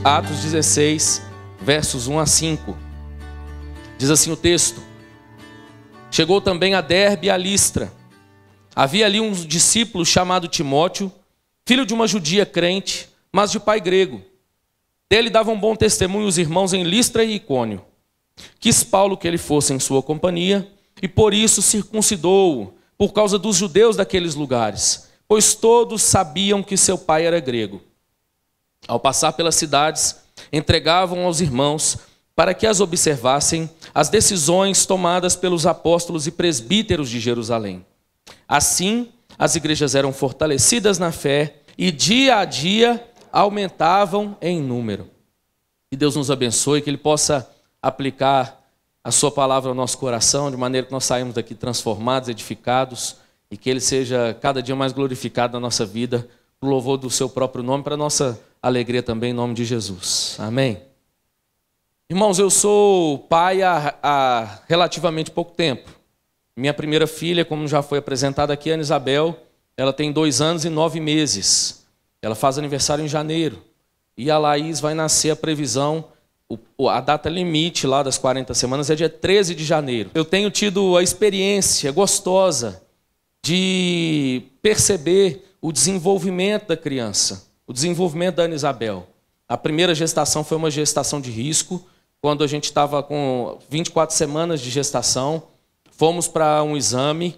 Atos 16, versos 1 a 5. Diz assim o texto: chegou também a Derbe e a Listra. Havia ali um discípulo chamado Timóteo, filho de uma judia crente, mas de pai grego. Dele davam bom testemunho os irmãos em Listra e Icônio. Quis Paulo que ele fosse em sua companhia, e por isso circuncidou-o, por causa dos judeus daqueles lugares, pois todos sabiam que seu pai era grego. Ao passar pelas cidades, entregavam aos irmãos, para que as observassem, as decisões tomadas pelos apóstolos e presbíteros de Jerusalém. Assim, as igrejas eram fortalecidas na fé e dia a dia aumentavam em número. Que Deus nos abençoe, que Ele possa aplicar a sua palavra ao nosso coração, de maneira que nós saímos daqui transformados, edificados, e que Ele seja cada dia mais glorificado na nossa vida, para o louvor do seu próprio nome, para a nossa alegria também, em nome de Jesus. Amém. Irmãos, eu sou pai há relativamente pouco tempo. Minha primeira filha, como já foi apresentada aqui, a Ana Isabel, ela tem 2 anos e 9 meses. Ela faz aniversário em janeiro. E a Laís vai nascer, a previsão, a data limite lá das 40 semanas é dia 13 de janeiro. Eu tenho tido a experiência gostosa de perceber o desenvolvimento da criança, o desenvolvimento da Ana Isabel. A primeira gestação foi uma gestação de risco, quando a gente estava com 24 semanas de gestação, fomos para um exame.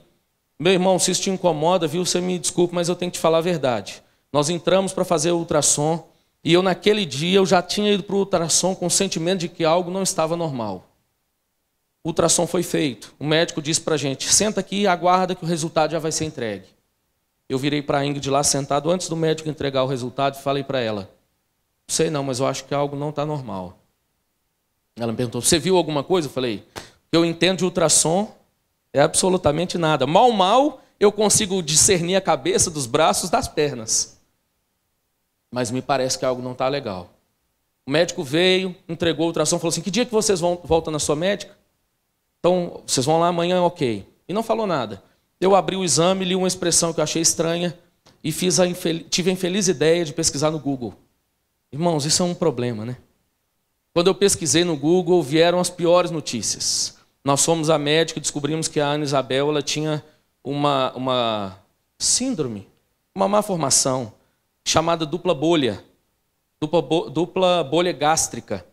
Meu irmão, se isso te incomoda, viu, você me desculpe, mas eu tenho que te falar a verdade. Nós entramos para fazer o ultrassom, e eu naquele dia eu já tinha ido para o ultrassom com o sentimento de que algo não estava normal. O ultrassom foi feito, o médico disse para a gente, senta aqui e aguarda que o resultado já vai ser entregue. Eu virei para a Ingrid lá sentado, antes do médico entregar o resultado, e falei para ela, não sei não, mas eu acho que algo não está normal. Ela me perguntou, você viu alguma coisa? Eu falei, o que eu entendo de ultrassom é absolutamente nada. Mal eu consigo discernir a cabeça dos braços das pernas. Mas me parece que algo não está legal. O médico veio, entregou o ultrassom, falou assim, que dia que vocês voltam na sua médica? Então, vocês vão lá amanhã, ok. E não falou nada. Eu abri o exame, li uma expressão que eu achei estranha e tive a infeliz ideia de pesquisar no Google. Irmãos, isso é um problema, né? Quando eu pesquisei no Google, vieram as piores notícias. Nós fomos à médica e descobrimos que a Ana Isabel ela tinha uma síndrome, uma malformação, chamada dupla bolha gástrica.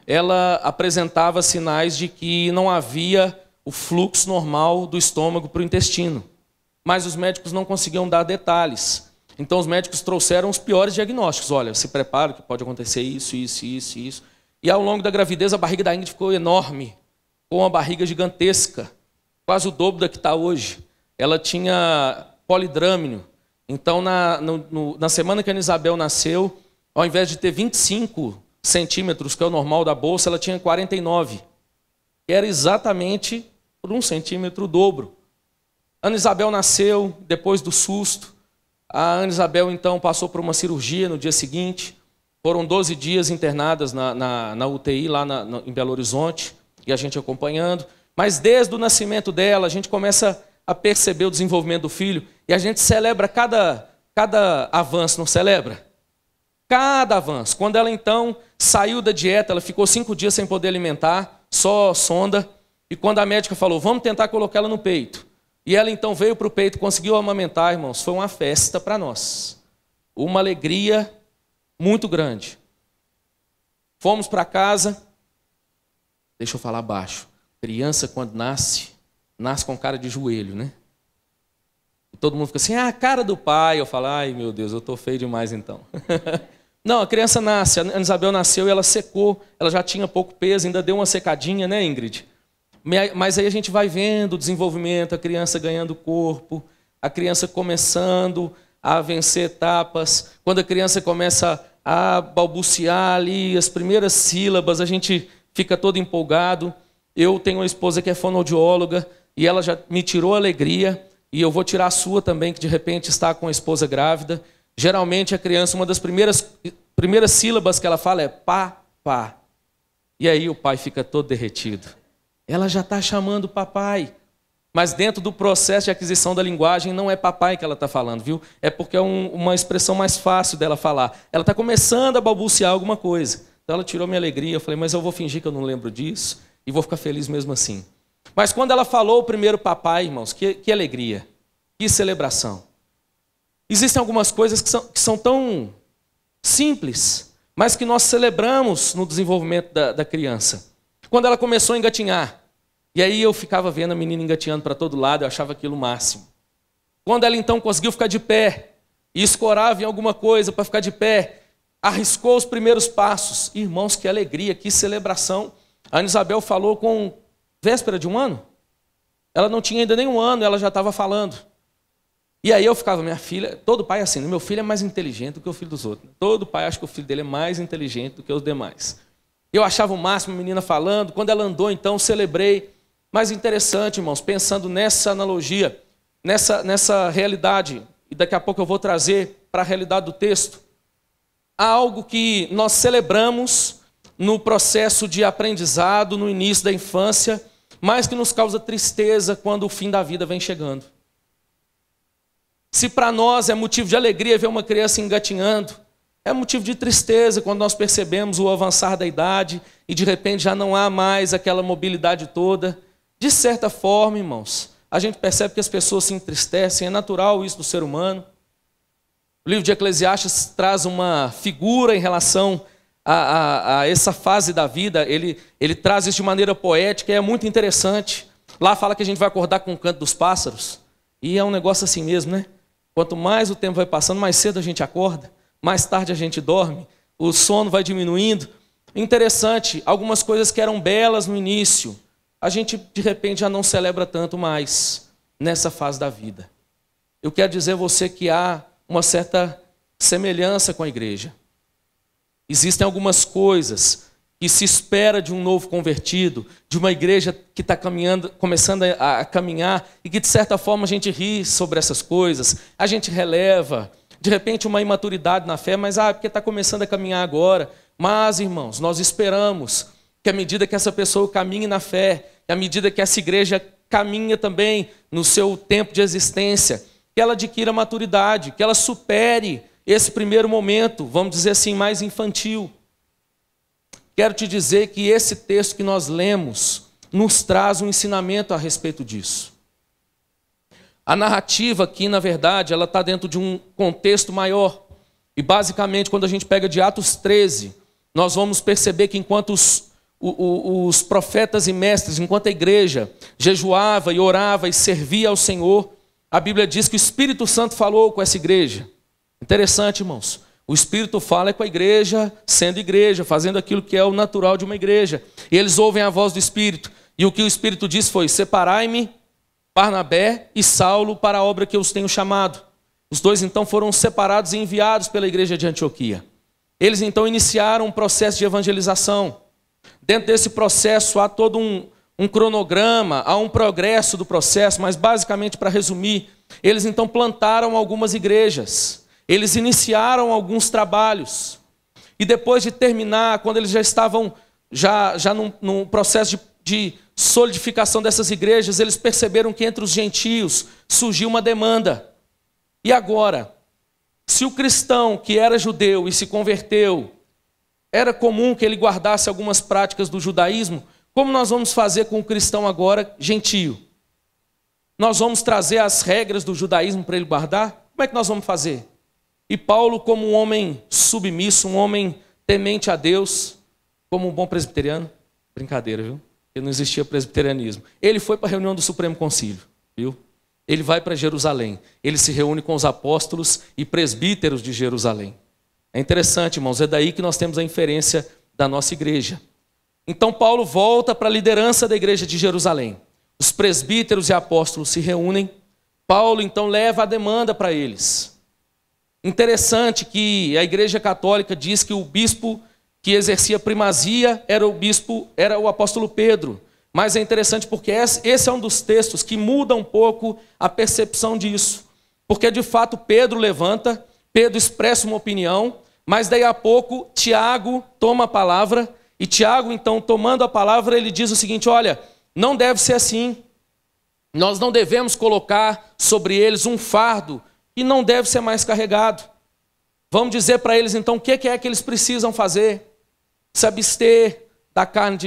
Ela apresentava sinais de que não havia o fluxo normal do estômago para o intestino. Mas os médicos não conseguiam dar detalhes. Então os médicos trouxeram os piores diagnósticos. Olha, se prepara que pode acontecer isso, isso, isso, isso. E ao longo da gravidez a barriga da Ingrid ficou enorme, com uma barriga gigantesca, quase o dobro da que está hoje. Ela tinha polidrâmino. Então na semana que a Ana Isabel nasceu, ao invés de ter 25 centímetros, que é o normal da bolsa, ela tinha 49. Que era exatamente por 1 centímetro o dobro. A Ana Isabel nasceu depois do susto. A Ana Isabel, então, passou por uma cirurgia no dia seguinte. Foram 12 dias internadas na UTI, lá em Belo Horizonte, e a gente acompanhando. Mas desde o nascimento dela, a gente começa a perceber o desenvolvimento do filho, e a gente celebra cada avanço, não celebra? Cada avanço. Quando ela, então, saiu da dieta, ela ficou 5 dias sem poder alimentar, só sonda, e quando a médica falou, vamos tentar colocar ela no peito. E ela, então, veio para o peito, conseguiu amamentar, irmãos, foi uma festa para nós. Uma alegria muito grande. Fomos para casa. Deixa eu falar baixo. Criança, quando nasce com cara de joelho, né? E todo mundo fica assim, a cara do pai. Eu falo, ai meu Deus, eu estou feio demais então. Não, a criança nasce, a Ana Isabel nasceu e ela secou. Ela já tinha pouco peso, ainda deu uma secadinha, né, Ingrid? Mas aí a gente vai vendo o desenvolvimento, a criança ganhando corpo, a criança começando a vencer etapas. Quando a criança começa a balbuciar ali as primeiras sílabas, a gente fica todo empolgado. Eu tenho uma esposa que é fonoaudióloga e ela já me tirou a alegria, e eu vou tirar a sua também, que de repente está com a esposa grávida. Geralmente a criança, uma das primeiras sílabas que ela fala é pá, pá. E aí o pai fica todo derretido. Ela já está chamando o papai. mas dentro do processo de aquisição da linguagem não é papai que ela está falando, viu? É porque é uma expressão mais fácil dela falar. Ela está começando a balbuciar alguma coisa. Então ela tirou minha alegria, eu falei, mas eu vou fingir que eu não lembro disso e vou ficar feliz mesmo assim. Mas quando ela falou o primeiro papai, irmãos, que alegria, que celebração. Existem algumas coisas que são tão simples, mas que nós celebramos no desenvolvimento da criança. Quando ela começou a engatinhar, e aí eu ficava vendo a menina engatinhando para todo lado, eu achava aquilo o máximo. Quando ela então conseguiu ficar de pé, e escorava em alguma coisa para ficar de pé, arriscou os primeiros passos. Irmãos, que alegria, que celebração. A Ana Isabel falou com véspera de 1 ano. Ela não tinha ainda nem 1 ano, ela já estava falando. E aí eu ficava, minha filha, todo pai é assim, meu filho é mais inteligente do que o filho dos outros. Todo pai acha que o filho dele é mais inteligente do que os demais. Eu achava o máximo a menina falando, quando ela andou então, celebrei. Mas interessante, irmãos, pensando nessa analogia, nessa realidade, e daqui a pouco eu vou trazer para a realidade do texto, há algo que nós celebramos no processo de aprendizado, no início da infância, mas que nos causa tristeza quando o fim da vida vem chegando. Se para nós é motivo de alegria ver uma criança engatinhando, é motivo de tristeza quando nós percebemos o avançar da idade e de repente já não há mais aquela mobilidade toda. De certa forma, irmãos, a gente percebe que as pessoas se entristecem, é natural isso do ser humano. O livro de Eclesiastes traz uma figura em relação a essa fase da vida, ele traz isso de maneira poética e é muito interessante. Lá fala que a gente vai acordar com o canto dos pássaros, e é um negócio assim mesmo, né? Quanto mais o tempo vai passando, mais cedo a gente acorda, mais tarde a gente dorme, o sono vai diminuindo. Interessante, algumas coisas que eram belas no início, a gente de repente já não celebra tanto mais nessa fase da vida. Eu quero dizer a você que há uma certa semelhança com a igreja. Existem algumas coisas que se espera de um novo convertido, de uma igreja que está começando a caminhar, e que de certa forma a gente ri sobre essas coisas, a gente releva, de repente uma imaturidade na fé, mas porque está começando a caminhar agora. Mas, irmãos, nós esperamos que à medida que essa pessoa caminhe na fé, que à medida que essa igreja caminha também no seu tempo de existência, que ela adquira maturidade, que ela supere esse primeiro momento, vamos dizer assim, mais infantil. Quero te dizer que esse texto que nós lemos nos traz um ensinamento a respeito disso. A narrativa aqui, na verdade, ela está dentro de um contexto maior. E basicamente, quando a gente pega de Atos 13, nós vamos perceber que enquanto os profetas e mestres, enquanto a igreja jejuava e orava e servia ao Senhor, a Bíblia diz que o Espírito Santo falou com essa igreja. Interessante, irmãos. O Espírito fala com a igreja, sendo igreja, fazendo aquilo que é o natural de uma igreja. E eles ouvem a voz do Espírito. E o que o Espírito disse foi: separai-me, Barnabé e Saulo, para a obra que eu os tenho chamado. Os dois então foram separados e enviados pela igreja de Antioquia. Eles então iniciaram um processo de evangelização. Dentro desse processo há todo um cronograma, há um progresso do processo, mas basicamente, para resumir, eles então plantaram algumas igrejas. Eles iniciaram alguns trabalhos. E depois de terminar, quando eles já estavam num processo de solidificação dessas igrejas, eles perceberam que entre os gentios surgiu uma demanda. E agora, se o cristão que era judeu e se converteu, era comum que ele guardasse algumas práticas do judaísmo, como nós vamos fazer com o cristão agora gentio? Nós vamos trazer as regras do judaísmo para ele guardar? Como é que nós vamos fazer? E Paulo, como um homem submisso, um homem temente a Deus, como um bom presbiteriano, brincadeira, viu? Porque não existia presbiterianismo. Ele foi para a reunião do Supremo Concílio, viu? Ele vai para Jerusalém. Ele se reúne com os apóstolos e presbíteros de Jerusalém. É interessante, irmãos, é daí que nós temos a inferência da nossa igreja. Então Paulo volta para a liderança da igreja de Jerusalém. Os presbíteros e apóstolos se reúnem. Paulo então leva a demanda para eles. Interessante que a igreja católica diz que o bispo que exercia primazia era o apóstolo Pedro. Mas é interessante porque esse é um dos textos que muda um pouco a percepção disso. Porque de fato Pedro levanta, Pedro expressa uma opinião, mas daí a pouco Tiago toma a palavra, e Tiago então tomando a palavra ele diz o seguinte: olha, não deve ser assim. Nós não devemos colocar sobre eles um fardo que não deve ser mais carregado. Vamos dizer para eles, então, o que é que eles precisam fazer? Se abster da carne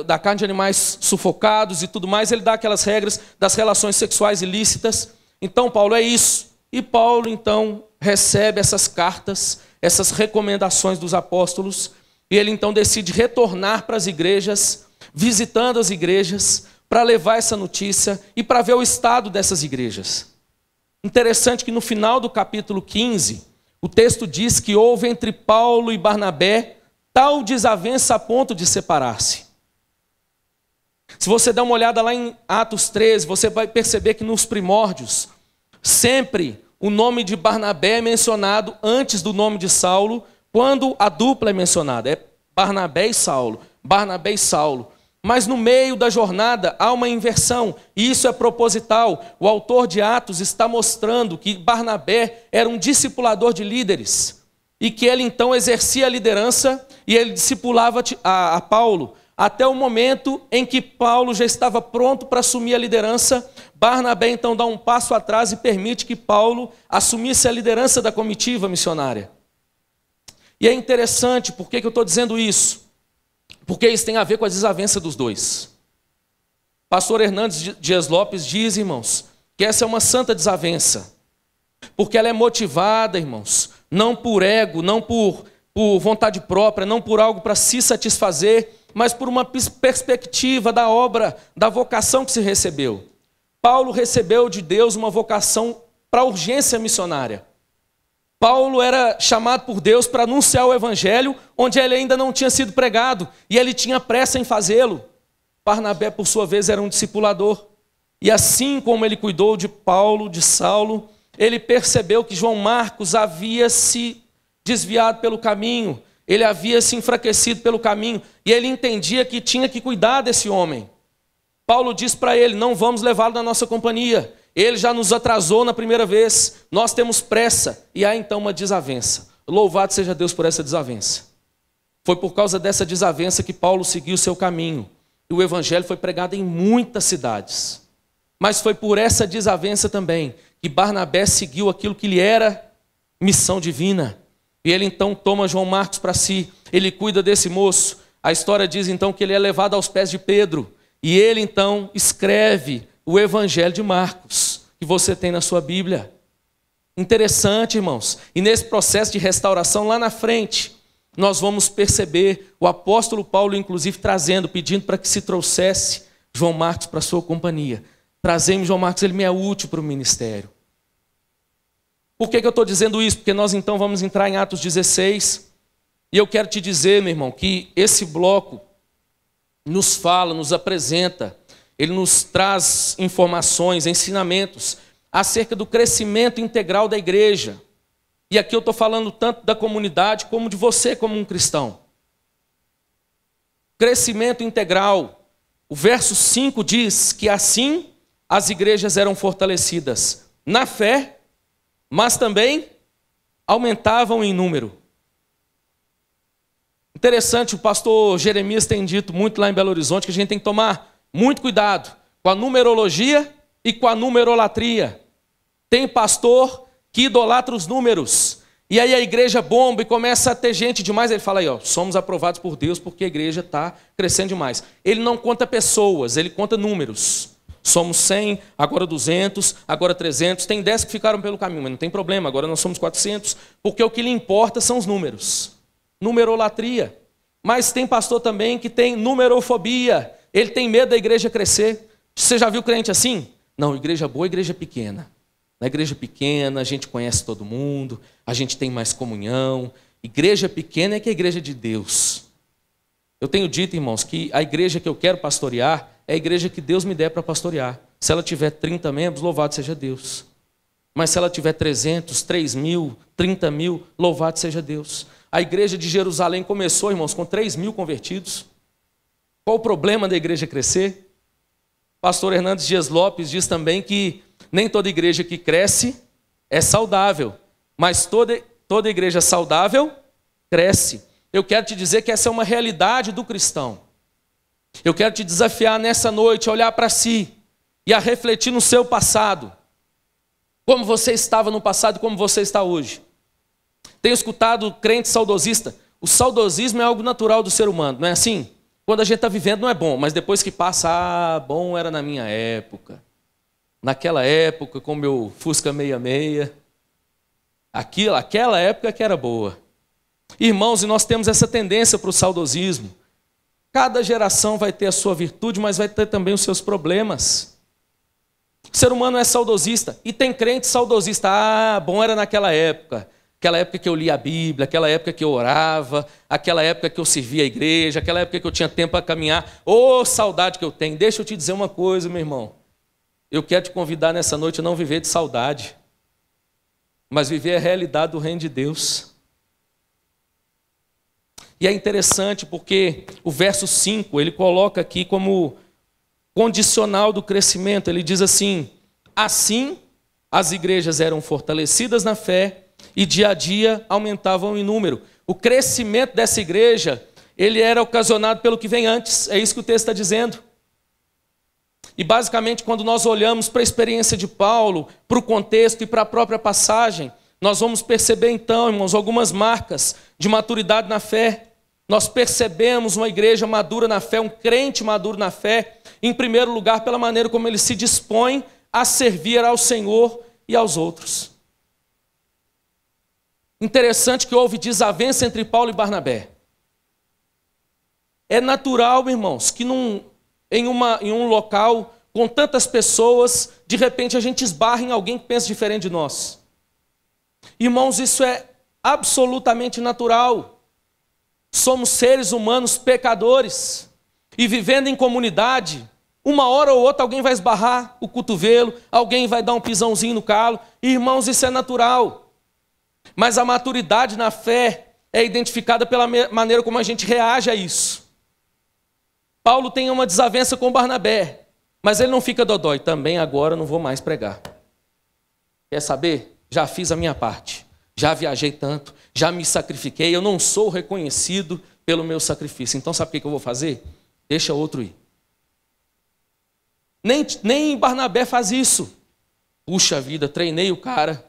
da carne de animais sufocados e tudo mais. Ele dá aquelas regras das relações sexuais ilícitas. Então, Paulo, é isso. E Paulo, então, recebe essas cartas, essas recomendações dos apóstolos, e ele, então, decide retornar para as igrejas, visitando as igrejas, para levar essa notícia e para ver o estado dessas igrejas. Interessante que no final do capítulo 15, o texto diz que houve entre Paulo e Barnabé tal desavença a ponto de separar-se. Se você der uma olhada lá em Atos 13, você vai perceber que nos primórdios, sempre o nome de Barnabé é mencionado antes do nome de Saulo, quando a dupla é mencionada. É Barnabé e Saulo, Barnabé e Saulo. Mas no meio da jornada há uma inversão, e isso é proposital. O autor de Atos está mostrando que Barnabé era um discipulador de líderes, e que ele então exercia a liderança, e ele discipulava a Paulo, até o momento em que Paulo já estava pronto para assumir a liderança. Barnabé então dá um passo atrás e permite que Paulo assumisse a liderança da comitiva missionária. E é interessante, por que eu estou dizendo isso? Porque isso tem a ver com a desavença dos dois. Pastor Hernandes Dias Lopes diz, irmãos, que essa é uma santa desavença, porque ela é motivada, irmãos, não por ego, não por vontade própria, não por algo para se satisfazer, mas por uma perspectiva da obra, da vocação que se recebeu. Paulo recebeu de Deus uma vocação para a urgência missionária. Paulo era chamado por Deus para anunciar o evangelho onde ele ainda não tinha sido pregado, e ele tinha pressa em fazê-lo. Barnabé, por sua vez, era um discipulador. E assim como ele cuidou de Paulo, de Saulo, ele percebeu que João Marcos havia se desviado pelo caminho, ele havia se enfraquecido pelo caminho, e ele entendia que tinha que cuidar desse homem. Paulo diz para ele, não vamos levá-lo na nossa companhia, ele já nos atrasou na primeira vez, nós temos pressa, e há então uma desavença. Louvado seja Deus por essa desavença. Foi por causa dessa desavença que Paulo seguiu o seu caminho, e o evangelho foi pregado em muitas cidades. Mas foi por essa desavença também que Barnabé seguiu aquilo que lhe era missão divina. E ele então toma João Marcos para si, ele cuida desse moço. A história diz então que ele é levado aos pés de Pedro, e ele então escreve o Evangelho de Marcos, que você tem na sua Bíblia. Interessante, irmãos. E nesse processo de restauração lá na frente, nós vamos perceber o apóstolo Paulo, inclusive, pedindo para que se trouxesse João Marcos para a sua companhia. Trazemos João Marcos, ele me é útil para o ministério. Por que eu estou dizendo isso? Porque nós então vamos entrar em Atos 16, e eu quero te dizer, meu irmão, que esse bloco nos fala, nos apresenta, ele nos traz informações, ensinamentos acerca do crescimento integral da igreja. E aqui eu estou falando tanto da comunidade como de você como um cristão. Crescimento integral. O verso 5 diz que assim as igrejas eram fortalecidas na fé, mas também aumentavam em número. Interessante, o pastor Jeremias tem dito muito lá em Belo Horizonte que a gente tem que tomar muito cuidado com a numerologia e com a numerolatria. Tem pastor que idolatra os números, e aí a igreja bomba e começa a ter gente demais. Ele fala aí, ó, somos aprovados por Deus porque a igreja está crescendo demais. Ele não conta pessoas, ele conta números. Somos 100, agora 200, agora 300. Tem 10 que ficaram pelo caminho, mas não tem problema, agora nós somos 400, porque o que lhe importa são os números. Numerolatria. Mas tem pastor também que tem numerofobia. Ele tem medo da igreja crescer. Você já viu crente assim? Não, igreja boa, igreja pequena. Na igreja pequena a gente conhece todo mundo, a gente tem mais comunhão. Igreja pequena é que é a igreja de Deus. Eu tenho dito, irmãos, que a igreja que eu quero pastorear é a igreja que Deus me der para pastorear. Se ela tiver 30 membros, louvado seja Deus. Mas se ela tiver 300, 3 mil, 30 mil, louvado seja Deus. A igreja de Jerusalém começou, irmãos, com 3 mil convertidos. Qual o problema da igreja crescer? Pastor Hernandes Dias Lopes diz também que nem toda igreja que cresce é saudável, mas toda igreja saudável cresce. Eu quero te dizer que essa é uma realidade do cristão. Eu quero te desafiar nessa noite a olhar para si e a refletir no seu passado. Como você estava no passado e como você está hoje. Tenho escutado crente saudosista. O saudosismo é algo natural do ser humano, não é assim? Quando a gente está vivendo não é bom, mas depois que passa, bom era na minha época. Naquela época, com meu Fusca 66. Aquela época que era boa. Irmãos, e nós temos essa tendência para o saudosismo. Cada geração vai ter a sua virtude, mas vai ter também os seus problemas. O ser humano é saudosista. E tem crente saudosista. Bom era naquela época. Aquela época que eu lia a Bíblia, aquela época que eu orava, aquela época que eu servia a igreja, aquela época que eu tinha tempo para caminhar. Ô, saudade que eu tenho. Deixa eu te dizer uma coisa, meu irmão. Eu quero te convidar nessa noite a não viver de saudade, mas viver a realidade do reino de Deus. E é interessante porque o verso 5, ele coloca aqui como condicional do crescimento. Ele diz assim: assim as igrejas eram fortalecidas na fé e dia a dia aumentavam em número. O crescimento dessa igreja, ele era ocasionado pelo que vem antes. É isso que o texto está dizendo. E basicamente, quando nós olhamos para a experiência de Paulo, para o contexto e para a própria passagem, nós vamos perceber então, irmãos, algumas marcas de maturidade na fé. Nós percebemos uma igreja madura na fé, um crente maduro na fé, em primeiro lugar, pela maneira como ele se dispõe a servir ao Senhor e aos outros. Interessante que houve desavença entre Paulo e Barnabé. É natural, irmãos, que em um local com tantas pessoas, de repente a gente esbarra em alguém que pensa diferente de nós. Irmãos, isso é absolutamente natural. Somos seres humanos pecadores e vivendo em comunidade, uma hora ou outra alguém vai esbarrar o cotovelo, alguém vai dar um pisãozinho no calo. Irmãos, isso é natural. Mas a maturidade na fé é identificada pela maneira como a gente reage a isso. Paulo tem uma desavença com Barnabé, mas ele não fica dodói. Também agora não vou mais pregar. Quer saber? Já fiz a minha parte. Já viajei tanto, já me sacrifiquei, eu não sou reconhecido pelo meu sacrifício. Então sabe o que eu vou fazer? Deixa outro ir. Nem Barnabé faz isso. Puxa vida, treinei o cara,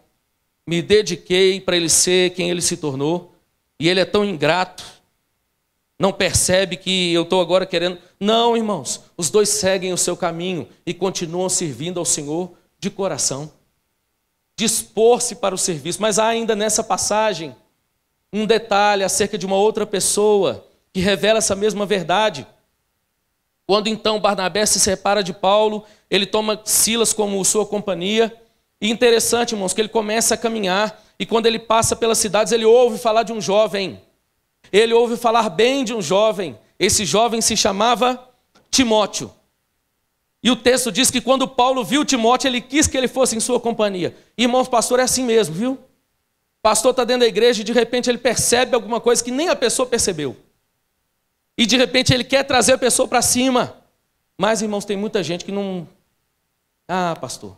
me dediquei para ele ser quem ele se tornou, e ele é tão ingrato, não percebe que eu estou agora querendo... Não, irmãos, os dois seguem o seu caminho e continuam servindo ao Senhor de coração. Dispor-se para o serviço. Mas há ainda nessa passagem um detalhe acerca de uma outra pessoa que revela essa mesma verdade. Quando então Barnabé se separa de Paulo, ele toma Silas como sua companhia. E interessante, irmãos, que ele começa a caminhar e quando ele passa pelas cidades, ele ouve falar de um jovem. Ele ouve falar bem de um jovem. Esse jovem se chamava Timóteo. E o texto diz que quando Paulo viu Timóteo, ele quis que ele fosse em sua companhia. Irmãos, pastor é assim mesmo, viu? Pastor está dentro da igreja e de repente ele percebe alguma coisa que nem a pessoa percebeu. E de repente ele quer trazer a pessoa para cima. Mas, irmãos, tem muita gente que não... Ah, pastor,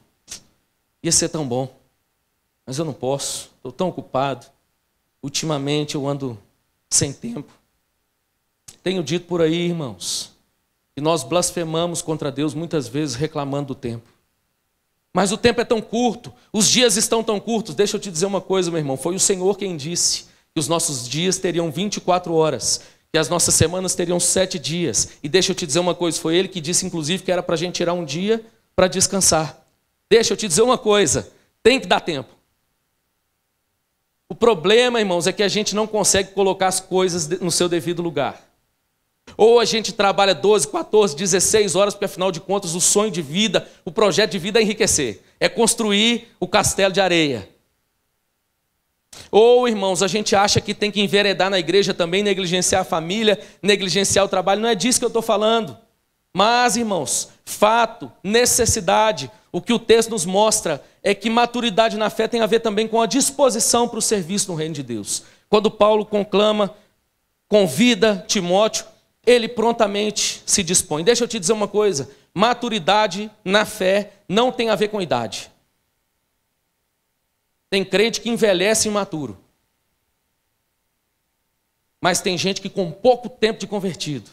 ia ser tão bom, mas eu não posso, estou tão ocupado. Ultimamente eu ando sem tempo. Tenho dito por aí, irmãos, que nós blasfemamos contra Deus muitas vezes reclamando do tempo. Mas o tempo é tão curto, os dias estão tão curtos. Deixa eu te dizer uma coisa, meu irmão, foi o Senhor quem disse que os nossos dias teriam 24 horas, que as nossas semanas teriam 7 dias. E deixa eu te dizer uma coisa, foi Ele que disse inclusive que era para a gente tirar um dia para descansar. Deixa eu te dizer uma coisa, tem que dar tempo. O problema, irmãos, é que a gente não consegue colocar as coisas no seu devido lugar. Ou a gente trabalha 12, 14, 16 horas, porque afinal de contas o sonho de vida, o projeto de vida é enriquecer. É construir o castelo de areia. Ou, irmãos, a gente acha que tem que enveredar na igreja também, negligenciar a família, negligenciar o trabalho. Não é disso que eu estou falando. Mas, irmãos, fato, necessidade, o que o texto nos mostra é que maturidade na fé tem a ver também com a disposição para o serviço no reino de Deus. Quando Paulo convida Timóteo, ele prontamente se dispõe. Deixa eu te dizer uma coisa, maturidade na fé não tem a ver com idade. Tem crente que envelhece imaturo. Mas tem gente que com pouco tempo de convertido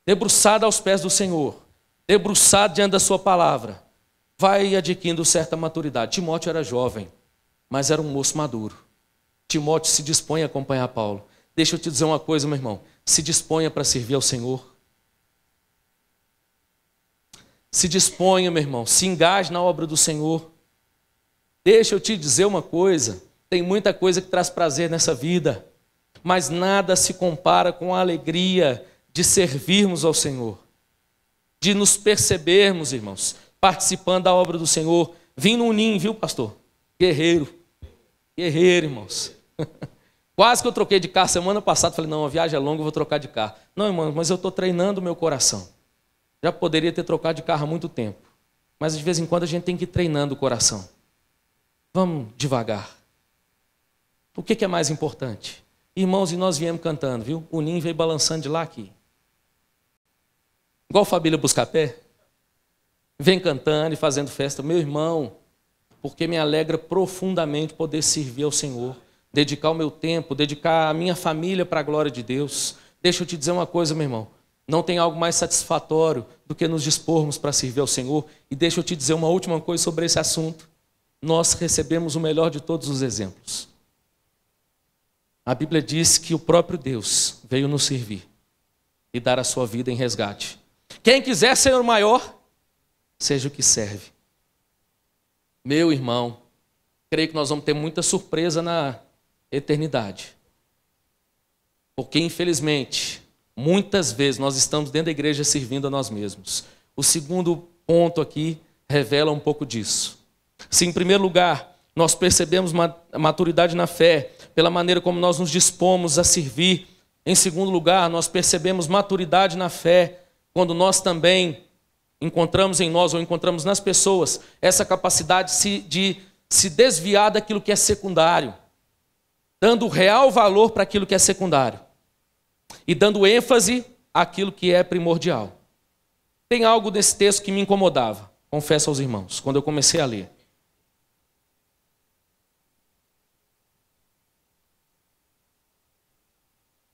debruçado aos pés do Senhor, debruçado diante da sua palavra, vai adquirindo certa maturidade. Timóteo era jovem, mas era um moço maduro. Timóteo se dispõe a acompanhar Paulo. Deixa eu te dizer uma coisa, meu irmão. Se disponha para servir ao Senhor. Se disponha, meu irmão. Se engaje na obra do Senhor. Deixa eu te dizer uma coisa. Tem muita coisa que traz prazer nessa vida, mas nada se compara com a alegria de servirmos ao Senhor, de nos percebermos, irmãos, participando da obra do Senhor. Vim no ninho, viu, pastor? Guerreiro, irmãos. Quase que eu troquei de carro semana passada. Falei, não, a viagem é longa, eu vou trocar de carro. Não, irmão, mas eu estou treinando o meu coração. Já poderia ter trocado de carro há muito tempo, mas de vez em quando a gente tem que ir treinando o coração. Vamos devagar. O que é mais importante? Irmãos, e nós viemos cantando, viu? O ninho veio balançando de lá aqui. Igual família Buscapé. Vem cantando e fazendo festa. Meu irmão, porque me alegra profundamente poder servir ao Senhor, dedicar o meu tempo, dedicar a minha família para a glória de Deus. Deixa eu te dizer uma coisa, meu irmão. Não tem algo mais satisfatório do que nos dispormos para servir ao Senhor. E deixa eu te dizer uma última coisa sobre esse assunto. Nós recebemos o melhor de todos os exemplos. A Bíblia diz que o próprio Deus veio nos servir e dar a sua vida em resgate. Quem quiser ser o maior, seja o que serve. Meu irmão, creio que nós vamos ter muita surpresa na eternidade. Porque, infelizmente, muitas vezes nós estamos dentro da igreja servindo a nós mesmos. O segundo ponto aqui revela um pouco disso. Se, em primeiro lugar, nós percebemos maturidade na fé pela maneira como nós nos dispomos a servir. Em segundo lugar, nós percebemos maturidade na fé quando nós também encontramos em nós ou encontramos nas pessoas essa capacidade de se desviar daquilo que é secundário, dando real valor para aquilo que é secundário e dando ênfase àquilo que é primordial. Tem algo nesse texto que me incomodava, confesso aos irmãos, quando eu comecei a ler.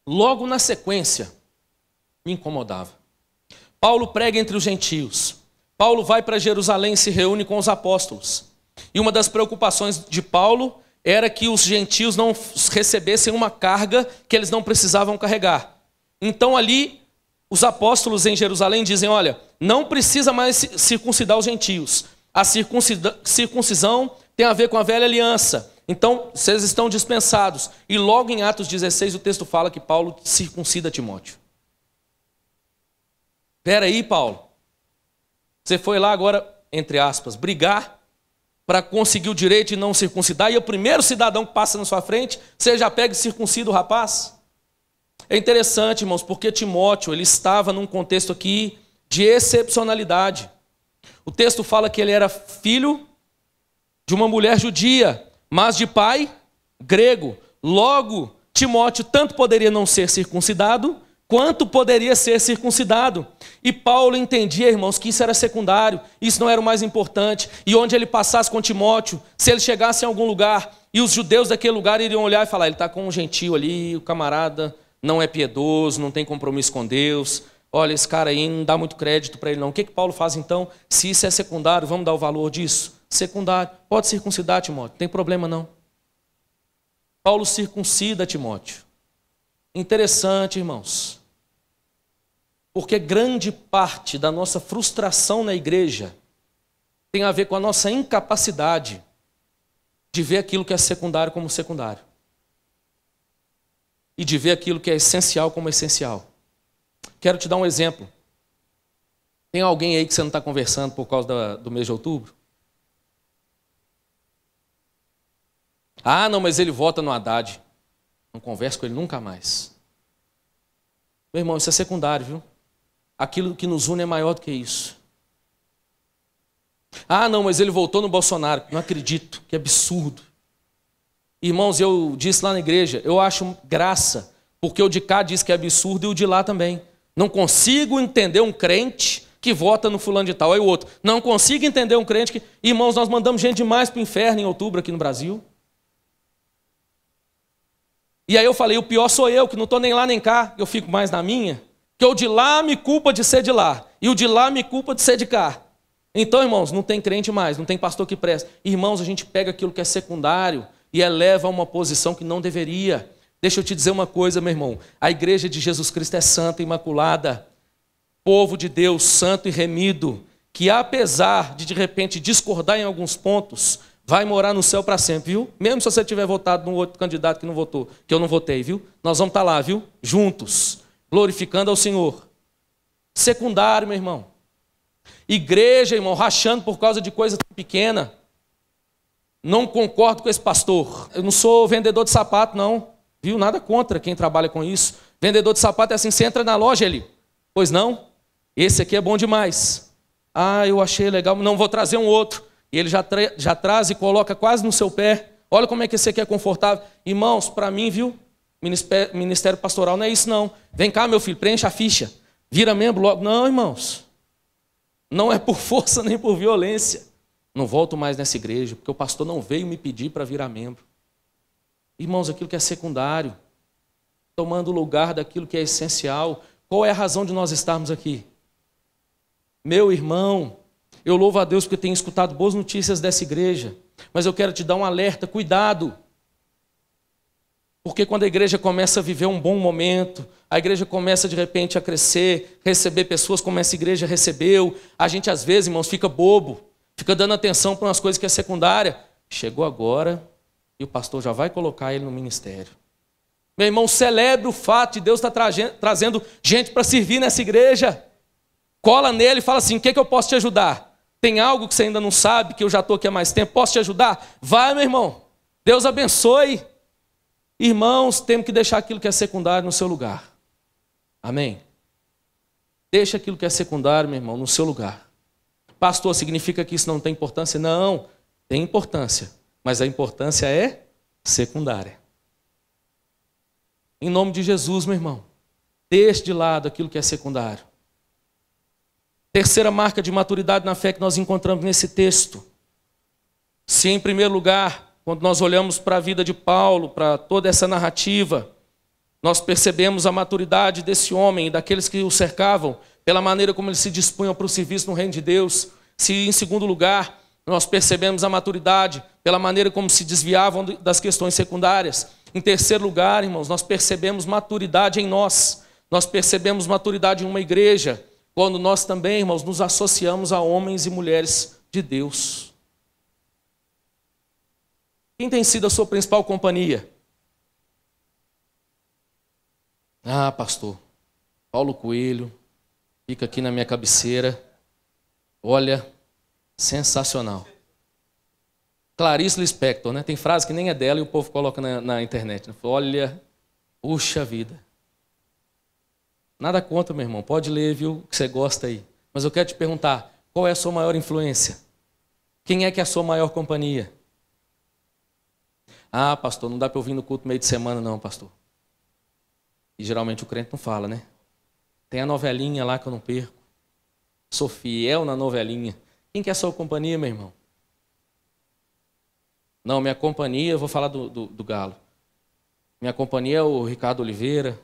Logo na sequência, me incomodava. Paulo prega entre os gentios. Paulo vai para Jerusalém e se reúne com os apóstolos. E uma das preocupações de Paulo era que os gentios não recebessem uma carga que eles não precisavam carregar. Então ali, os apóstolos em Jerusalém dizem, olha, não precisa mais circuncidar os gentios. A circuncisão tem a ver com a velha aliança. Então, vocês estão dispensados. E logo em Atos 16, o texto fala que Paulo circuncida Timóteo. Espera aí, Paulo. Você foi lá agora, entre aspas, brigar para conseguir o direito de não circuncidar, e o primeiro cidadão que passa na sua frente, você já pega e circuncida o rapaz? É interessante, irmãos, porque Timóteo ele estava num contexto aqui de excepcionalidade. O texto fala que ele era filho de uma mulher judia, mas de pai grego. Logo, Timóteo tanto poderia não ser circuncidado, quanto poderia ser circuncidado. E Paulo entendia, irmãos, que isso era secundário, isso não era o mais importante. E onde ele passasse com Timóteo, se ele chegasse em algum lugar, e os judeus daquele lugar iriam olhar e falar, ele está com um gentio ali, o camarada não é piedoso, não tem compromisso com Deus. Olha, esse cara aí não dá muito crédito para ele não. O que Paulo faz então? Se isso é secundário, vamos dar o valor disso? Secundário. Pode circuncidar, Timóteo, não tem problema não. Paulo circuncida Timóteo. Interessante, irmãos. Porque grande parte da nossa frustração na igreja tem a ver com a nossa incapacidade de ver aquilo que é secundário como secundário. E de ver aquilo que é essencial como essencial. Quero te dar um exemplo. Tem alguém aí que você não está conversando por causa do mês de outubro? Ah, não, mas ele vota no Haddad. Não converso com ele nunca mais. Meu irmão, isso é secundário, viu? Aquilo que nos une é maior do que isso. Ah, não, mas ele votou no Bolsonaro. Não acredito, que absurdo. Irmãos, eu disse lá na igreja, eu acho graça, porque o de cá diz que é absurdo e o de lá também. Não consigo entender um crente que vota no fulano de tal. Aí o outro, não consigo entender um crente que... Irmãos, nós mandamos gente demais para o inferno em outubro aqui no Brasil. E aí eu falei, o pior sou eu, que não estou nem lá nem cá, eu fico mais na minha. que o de lá me culpa de ser de lá, e o de lá me culpa de ser de cá. Então, irmãos, não tem crente mais, não tem pastor que presta. Irmãos, a gente pega aquilo que é secundário e eleva a uma posição que não deveria. Deixa eu te dizer uma coisa, meu irmão. A igreja de Jesus Cristo é santa, imaculada. Povo de Deus, santo e remido, que apesar de repente discordar em alguns pontos, vai morar no céu para sempre, viu? Mesmo se você tiver votado num outro candidato que não votou, que eu não votei, viu? Nós vamos estar lá, viu? Juntos, glorificando ao Senhor. Secundário, meu irmão. Igreja, irmão, rachando por causa de coisa pequena. Não concordo com esse pastor. Eu não sou vendedor de sapato, não. Viu? Nada contra quem trabalha com isso. Vendedor de sapato é assim, você entra na loja, ele... Pois não? Esse aqui é bom demais. Ah, eu achei legal, não, vou trazer um outro. E ele já traz e coloca quase no seu pé. Olha como é que esse aqui é confortável. Irmãos, para mim, viu? Ministério pastoral não é isso, não. Vem cá, meu filho, preencha a ficha. Vira membro logo. Não, irmãos. Não é por força nem por violência. Não volto mais nessa igreja, porque o pastor não veio me pedir para virar membro. Irmãos, aquilo que é secundário, tomando o lugar daquilo que é essencial. Qual é a razão de nós estarmos aqui? Meu irmão, eu louvo a Deus porque tenho escutado boas notícias dessa igreja, mas eu quero te dar um alerta, cuidado. Porque quando a igreja começa a viver um bom momento, a igreja começa de repente a crescer, receber pessoas como essa igreja recebeu, a gente às vezes, irmãos, fica bobo, fica dando atenção para umas coisas que é secundária. Chegou agora e o pastor já vai colocar ele no ministério. Meu irmão, celebre o fato de Deus estar trazendo gente para servir nessa igreja. Cola nele e fala assim, o que eu posso te ajudar? Tem algo que você ainda não sabe, que eu já estou aqui há mais tempo, posso te ajudar? Vai, meu irmão, Deus abençoe. Irmãos, temos que deixar aquilo que é secundário no seu lugar. Amém? Deixa aquilo que é secundário, meu irmão, no seu lugar. Pastor, significa que isso não tem importância? Não, tem importância, mas a importância é secundária. Em nome de Jesus, meu irmão, deixe de lado aquilo que é secundário. Terceira marca de maturidade na fé que nós encontramos nesse texto. Se em primeiro lugar, quando nós olhamos para a vida de Paulo, para toda essa narrativa, nós percebemos a maturidade desse homem e daqueles que o cercavam, pela maneira como eles se dispunham para o serviço no reino de Deus. Se em segundo lugar, nós percebemos a maturidade pela maneira como se desviavam das questões secundárias. Em terceiro lugar, irmãos, nós percebemos maturidade em nós. Nós percebemos maturidade em uma igreja, quando nós também, irmãos, nos associamos a homens e mulheres de Deus. Quem tem sido a sua principal companhia? Ah, pastor, Paulo Coelho, fica aqui na minha cabeceira. Olha, sensacional. Clarice Lispector, né? Tem frase que nem é dela e o povo coloca na internet. Né? Olha, puxa vida. Nada contra, meu irmão. Pode ler, viu, que você gosta aí. Mas eu quero te perguntar, qual é a sua maior influência? Quem é que é a sua maior companhia? Ah, pastor, não dá para eu vir no culto meio de semana não, pastor. E geralmente o crente não fala, né? Tem a novelinha lá que eu não perco. Sou fiel na novelinha. Quem que é a sua companhia, meu irmão? Não, minha companhia, eu vou falar do Galo. Minha companhia é o Ricardo Oliveira,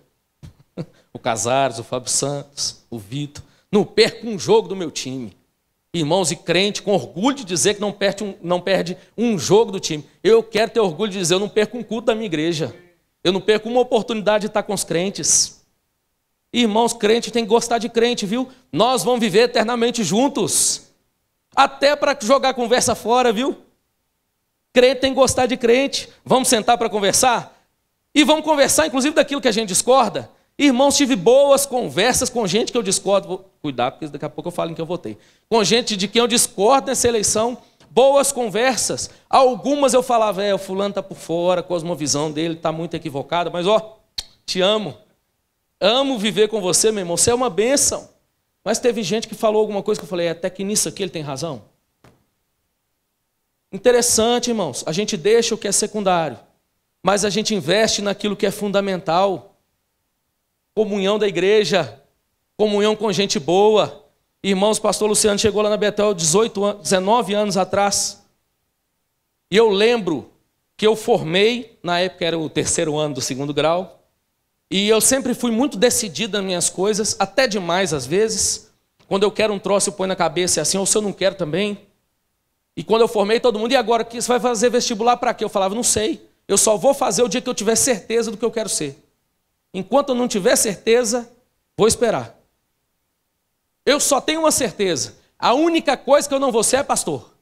o Casares, o Fábio Santos, o Vitor. Não perco um jogo do meu time. Irmãos, e crente com orgulho de dizer que não perde um jogo do time. Eu quero ter orgulho de dizer, eu não perco um culto da minha igreja. Eu não perco uma oportunidade de estar com os crentes. Irmãos, crente tem que gostar de crente, viu? Nós vamos viver eternamente juntos. Até para jogar conversa fora, viu? Crente tem que gostar de crente. Vamos sentar para conversar? E vamos conversar, inclusive, daquilo que a gente discorda. Irmãos, tive boas conversas com gente que eu discordo. Cuidado, porque daqui a pouco eu falo em que eu votei. Com gente de quem eu discordo nessa eleição. Boas conversas. Algumas eu falava, o fulano está por fora, a cosmovisão dele está muito equivocada, mas te amo. Amo viver com você, meu irmão. Você é uma bênção. Mas teve gente que falou alguma coisa que eu falei, até que nisso aqui ele tem razão. Interessante, irmãos. A gente deixa o que é secundário, mas a gente investe naquilo que é fundamental. Comunhão da igreja, comunhão com gente boa. Irmãos, o pastor Luciano chegou lá na Betel 19 anos atrás. E eu lembro que eu formei, na época era o terceiro ano do segundo grau, E eu sempre fui muito decidido nas minhas coisas, até demais às vezes. Quando eu quero um troço, eu ponho na cabeça assim, ou se eu não quero também. E quando eu formei todo mundo, e agora que você vai fazer vestibular para quê? Eu falava, não sei. Eu só vou fazer o dia que eu tiver certeza do que eu quero ser. Enquanto eu não tiver certeza, vou esperar. Eu só tenho uma certeza. A única coisa que eu não vou ser é pastor.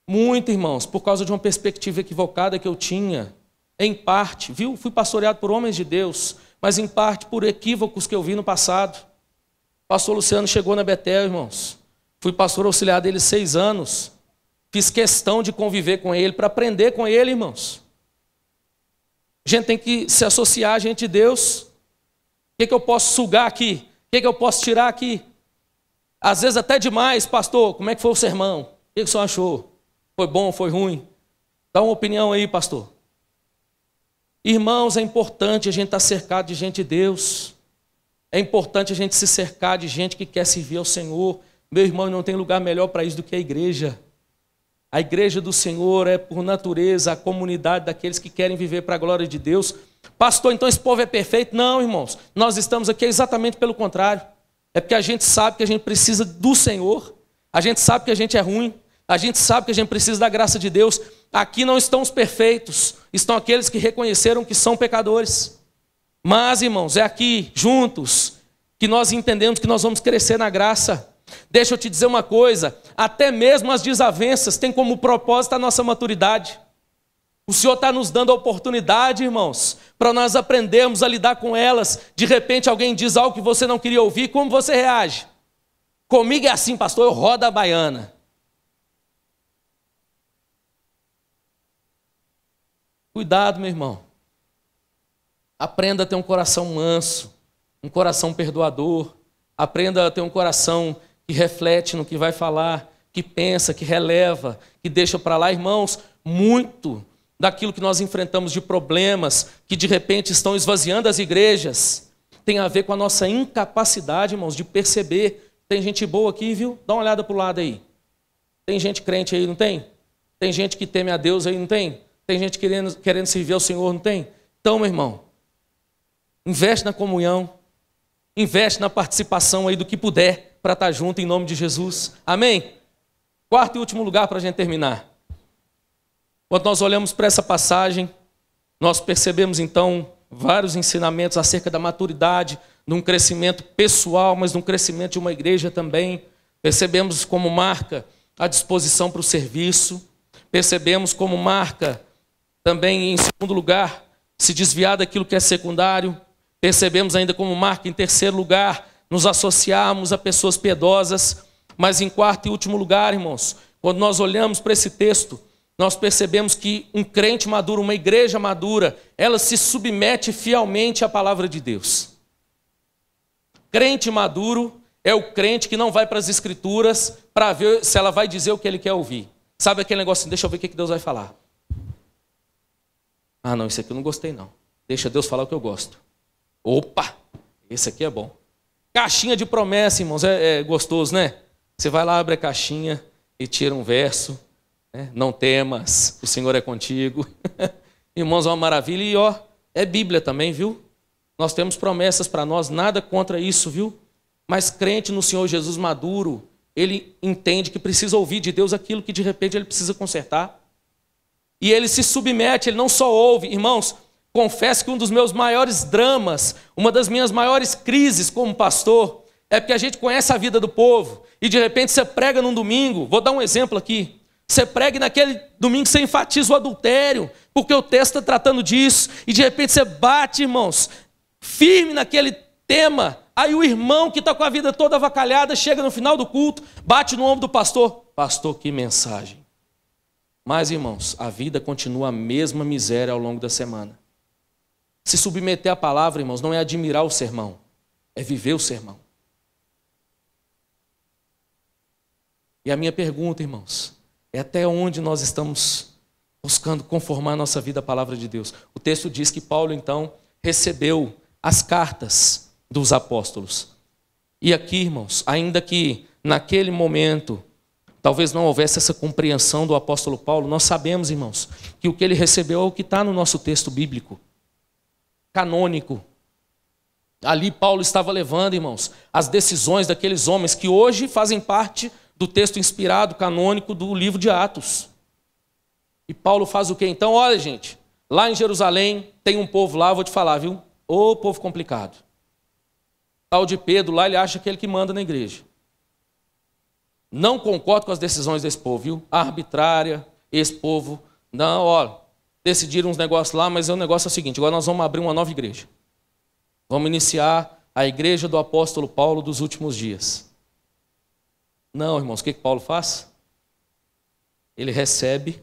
Muito, irmãos, por causa de uma perspectiva equivocada que eu tinha, em parte, viu? Fui pastoreado por homens de Deus, mas em parte por equívocos que eu vi no passado. Pastor Luciano chegou na Betel, irmãos. Fui pastor auxiliar dele 6 anos. Fiz questão de conviver com ele, para aprender com ele, irmãos. A gente tem que se associar a gente de Deus. O que eu posso sugar aqui? O que eu posso tirar aqui? Às vezes até demais, pastor, como é que foi o sermão? O que o senhor achou? Foi bom, foi ruim? Dá uma opinião aí, pastor. Irmãos, é importante a gente estar cercado de gente de Deus. É importante a gente se cercar de gente que quer servir ao Senhor. Meu irmão, não tem lugar melhor para isso do que a igreja. A igreja do Senhor é, por natureza, a comunidade daqueles que querem viver para a glória de Deus. Pastor, então esse povo é perfeito? Não, irmãos. Nós estamos aqui exatamente pelo contrário. É porque a gente sabe que a gente precisa do Senhor. A gente sabe que a gente é ruim. A gente sabe que a gente precisa da graça de Deus. Aqui não estão os perfeitos. Estão aqueles que reconheceram que são pecadores. Mas, irmãos, é aqui, juntos, que nós entendemos que nós vamos crescer na graça. Deixa eu te dizer uma coisa, até mesmo as desavenças têm como propósito a nossa maturidade. O Senhor está nos dando a oportunidade, irmãos, para nós aprendermos a lidar com elas. De repente alguém diz algo que você não queria ouvir, como você reage? Comigo é assim, pastor, eu rodo a baiana. Cuidado, meu irmão. Aprenda a ter um coração manso, um coração perdoador. Aprenda a ter um coração que reflete no que vai falar, que pensa, que releva, que deixa para lá. Irmãos, muito daquilo que nós enfrentamos de problemas, que de repente estão esvaziando as igrejas, tem a ver com a nossa incapacidade, irmãos, de perceber. Tem gente boa aqui, viu? Dá uma olhada para o lado aí. Tem gente crente aí, não tem? Tem gente que teme a Deus aí, não tem? Tem gente querendo servir ao Senhor, não tem? Então, meu irmão, investe na comunhão, investe na participação aí do que puder para estar junto em nome de Jesus. Amém? Quarto e último lugar para a gente terminar. Quando nós olhamos para essa passagem, nós percebemos então vários ensinamentos acerca da maturidade, de um crescimento pessoal, mas de um crescimento de uma igreja também. Percebemos como marca a disposição para o serviço. Percebemos como marca também, em segundo lugar, se desviar daquilo que é secundário. Percebemos ainda como marca, em terceiro lugar, nos associarmos a pessoas piedosas. Mas em quarto e último lugar, irmãos, quando nós olhamos para esse texto, nós percebemos que um crente maduro, uma igreja madura, ela se submete fielmente à palavra de Deus. Crente maduro é o crente que não vai para as escrituras para ver se ela vai dizer o que ele quer ouvir. Sabe aquele negócio assim, deixa eu ver o que Deus vai falar. Ah, não, isso aqui eu não gostei não. Deixa Deus falar o que eu gosto. Opa, esse aqui é bom. Caixinha de promessa, irmãos, é gostoso, né? Você vai lá, abre a caixinha e tira um verso. Né? Não temas, o Senhor é contigo. Irmãos, é uma maravilha. E ó, é Bíblia também, viu? Nós temos promessas para nós, nada contra isso, viu? Mas crente no Senhor Jesus maduro, ele entende que precisa ouvir de Deus aquilo que de repente ele precisa consertar. E ele se submete, ele não só ouve. Irmãos, confesso que um dos meus maiores dramas, uma das minhas maiores crises como pastor, é porque a gente conhece a vida do povo e de repente você prega num domingo, vou dar um exemplo aqui, você prega e naquele domingo você enfatiza o adultério, porque o texto está tratando disso, e de repente você bate, irmãos, firme naquele tema, aí o irmão que está com a vida toda avacalhada, chega no final do culto, bate no ombro do pastor, pastor, que mensagem. Mas, irmãos, a vida continua a mesma miséria ao longo da semana. Se submeter à palavra, irmãos, não é admirar o sermão, é viver o sermão. E a minha pergunta, irmãos, é até onde nós estamos buscando conformar a nossa vida à palavra de Deus. O texto diz que Paulo, então, recebeu as cartas dos apóstolos. E aqui, irmãos, ainda que naquele momento, talvez não houvesse essa compreensão do apóstolo Paulo. Nós sabemos, irmãos, que o que ele recebeu é o que está no nosso texto bíblico, canônico. Ali Paulo estava levando, irmãos, as decisões daqueles homens que hoje fazem parte do texto inspirado, canônico do livro de Atos. E Paulo faz o quê? Então, olha, gente, lá em Jerusalém tem um povo lá, eu vou te falar, viu? Ô povo complicado. Tal de Pedro lá, ele acha que é ele que manda na igreja. Não concordo com as decisões desse povo, viu? Arbitrária, esse povo. Não, ó, decidiram uns negócios lá, mas o negócio é o seguinte, agora nós vamos abrir uma nova igreja. Vamos iniciar a igreja do apóstolo Paulo dos últimos dias. Não, irmãos, o que Paulo faz? Ele recebe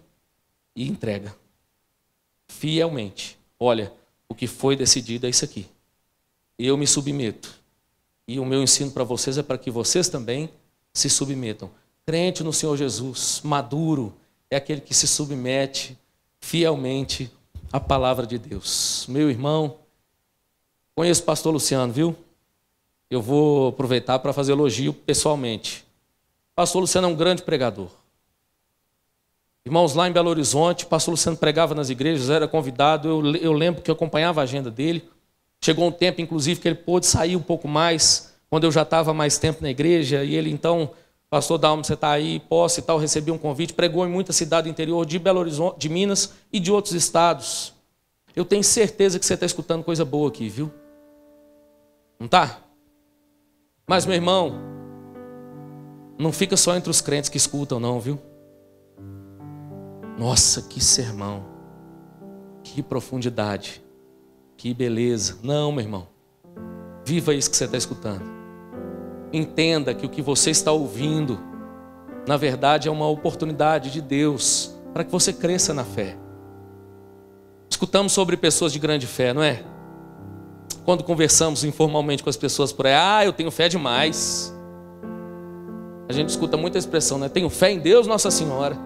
e entrega. Fielmente. Olha, o que foi decidido é isso aqui. Eu me submeto. E o meu ensino para vocês é para que vocês também se submetam. Crente no Senhor Jesus, maduro, é aquele que se submete fielmente à palavra de Deus. Meu irmão, conheço o pastor Luciano, viu? Eu vou aproveitar para fazer elogio pessoalmente. O pastor Luciano é um grande pregador. Irmãos, lá em Belo Horizonte, o pastor Luciano pregava nas igrejas, era convidado, eu lembro que eu acompanhava a agenda dele. Chegou um tempo, inclusive, que ele pôde sair um pouco mais, quando eu já estava mais tempo na igreja, e ele então, pastor Dalmo, você está aí, posse e tal, recebi um convite, pregou em muita cidade interior de Belo Horizonte, de Minas e de outros estados. Eu tenho certeza que você está escutando coisa boa aqui, viu? Não está? Mas, meu irmão, não fica só entre os crentes que escutam, não, viu? Nossa, que sermão, que profundidade, que beleza. Não, meu irmão, viva isso que você está escutando. Entenda que o que você está ouvindo, na verdade, é uma oportunidade de Deus para que você cresça na fé. Escutamos sobre pessoas de grande fé, não é? Quando conversamos informalmente com as pessoas por aí, eu tenho fé demais. A gente escuta muita expressão, né? Tenho fé em Deus, Nossa Senhora.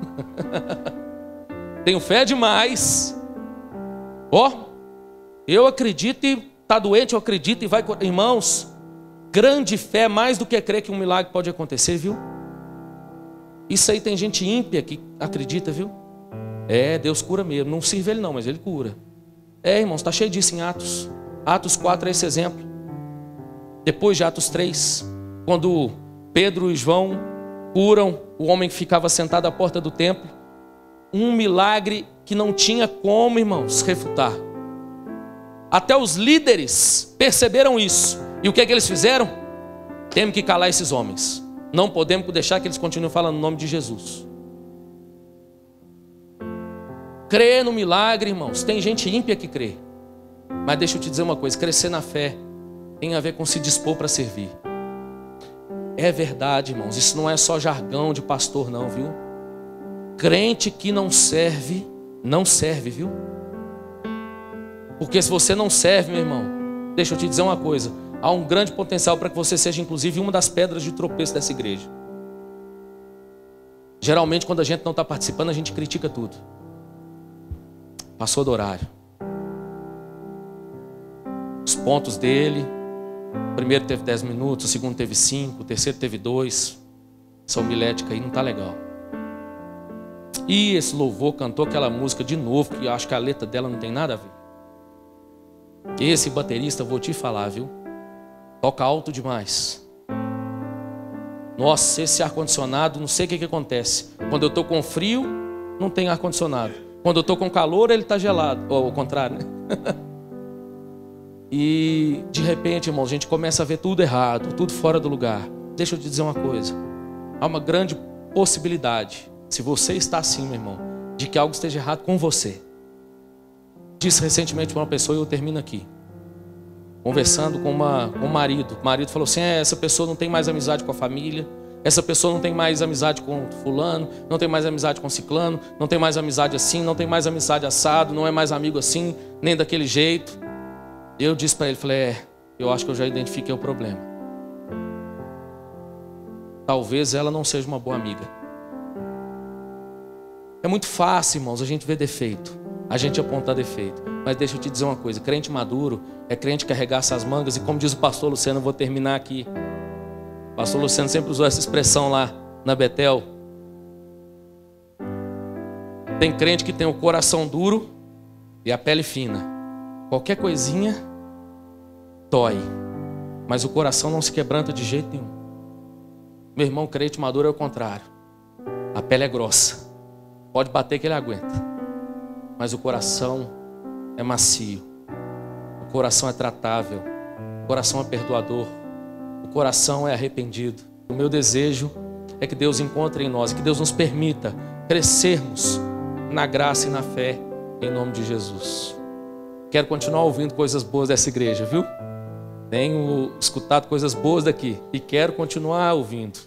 Tenho fé demais. Eu acredito e está doente, eu acredito e vai... Irmãos, grande fé é mais do que crer que um milagre pode acontecer, viu? Isso aí tem gente ímpia que acredita, viu? Deus cura mesmo. Não sirve ele não, mas ele cura. Irmãos, está cheio disso em Atos. Atos 4 é esse exemplo. Depois de Atos 3, quando Pedro e João curam o homem que ficava sentado à porta do templo, um milagre que não tinha como, irmãos, refutar. Até os líderes perceberam isso. E o que é que eles fizeram? Temos que calar esses homens. Não podemos deixar que eles continuem falando o nome de Jesus. Crer no milagre, irmãos. Tem gente ímpia que crê. Mas deixa eu te dizer uma coisa. Crescer na fé tem a ver com se dispor para servir. É verdade, irmãos. Isso não é só jargão de pastor, não, viu? Crente que não serve, viu? Porque se você não serve, meu irmão, deixa eu te dizer uma coisa. Há um grande potencial para que você seja, inclusive, uma das pedras de tropeço dessa igreja. Geralmente, quando a gente não está participando, a gente critica tudo. Passou do horário. Os pontos dele, o primeiro teve 10 minutos, o segundo teve 5, o terceiro teve 2. Essa homilética aí não está legal. E esse louvor cantou aquela música de novo, que eu acho que a letra dela não tem nada a ver. Esse baterista, vou te falar, viu? Toca alto demais. Nossa, esse ar-condicionado, não sei o que acontece. Quando eu estou com frio, não tem ar-condicionado. Quando eu estou com calor, ele está gelado. Ou ao contrário, né? E de repente, irmão, a gente começa a ver tudo errado, tudo fora do lugar. Deixa eu te dizer uma coisa. Há uma grande possibilidade, se você está assim, meu irmão, de que algo esteja errado com você. Disse recentemente para uma pessoa, e eu termino aqui, conversando com um marido. O marido falou assim, essa pessoa não tem mais amizade com a família, essa pessoa não tem mais amizade com fulano, não tem mais amizade com ciclano, não tem mais amizade assim, não tem mais amizade assado, não é mais amigo assim, nem daquele jeito. Eu disse para ele, falei, eu acho que eu já identifiquei o problema. Talvez ela não seja uma boa amiga. É muito fácil, irmãos, a gente ver defeito, a gente apontar defeito. Mas deixa eu te dizer uma coisa, crente maduro é crente que arregaça as mangas. E como diz o pastor Luciano, eu vou terminar aqui. O pastor Luciano sempre usou essa expressão lá na Betel. Tem crente que tem o coração duro e a pele fina. Qualquer coisinha dói, mas o coração não se quebranta de jeito nenhum. Meu irmão crente maduro é o contrário. A pele é grossa, pode bater que ele aguenta, mas o coração é macio, o coração é tratável, o coração é perdoador, o coração é arrependido. O meu desejo é que Deus encontre em nós, que Deus nos permita crescermos na graça e na fé, em nome de Jesus. Quero continuar ouvindo coisas boas dessa igreja, viu? Tenho escutado coisas boas daqui e quero continuar ouvindo.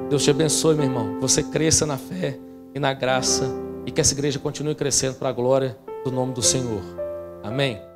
Deus te abençoe, meu irmão. Você cresça na fé e na graça e que essa igreja continue crescendo para a glória do nome do Senhor. Amém.